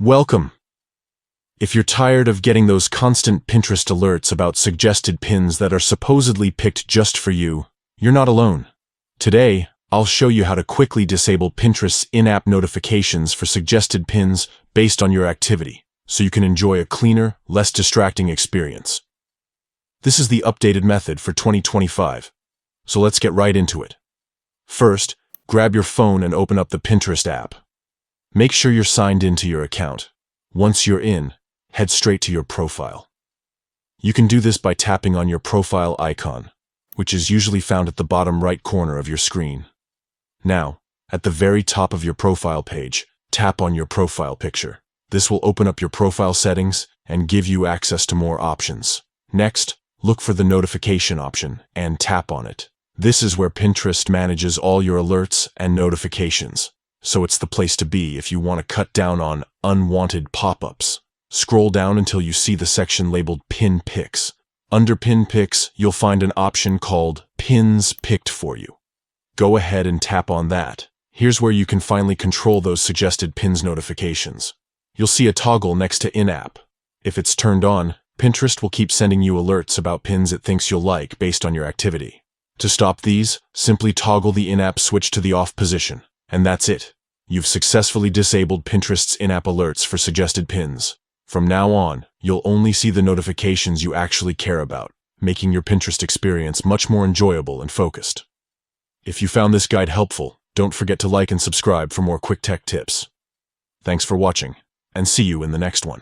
Welcome. If you're tired of getting those constant Pinterest alerts about suggested pins that are supposedly picked just for you, you're not alone. Today, I'll show you how to quickly disable Pinterest's in-app notifications for suggested pins based on your activity, so you can enjoy a cleaner, less distracting experience. This is the updated method for 2025, so let's get right into it. First, grab your phone and open up the Pinterest app. Make sure you're signed into your account. Once you're in, head straight to your profile. You can do this by tapping on your profile icon, which is usually found at the bottom right corner of your screen. Now, at the very top of your profile page, tap on your profile picture. This will open up your profile settings and give you access to more options. Next, look for the notification option and tap on it. This is where Pinterest manages all your alerts and notifications, so it's the place to be if you want to cut down on unwanted pop-ups. Scroll down until you see the section labeled Pin Picks. Under Pin Picks, you'll find an option called Pins Picked for You. Go ahead and tap on that. Here's where you can finally control those suggested pins notifications. You'll see a toggle next to In-App. If it's turned on, Pinterest will keep sending you alerts about pins it thinks you'll like based on your activity. To stop these, simply toggle the In-App switch to the off position. And that's it. You've successfully disabled Pinterest's in-app alerts for suggested pins. From now on, you'll only see the notifications you actually care about, making your Pinterest experience much more enjoyable and focused. If you found this guide helpful, don't forget to like and subscribe for more quick tech tips. Thanks for watching, and see you in the next one.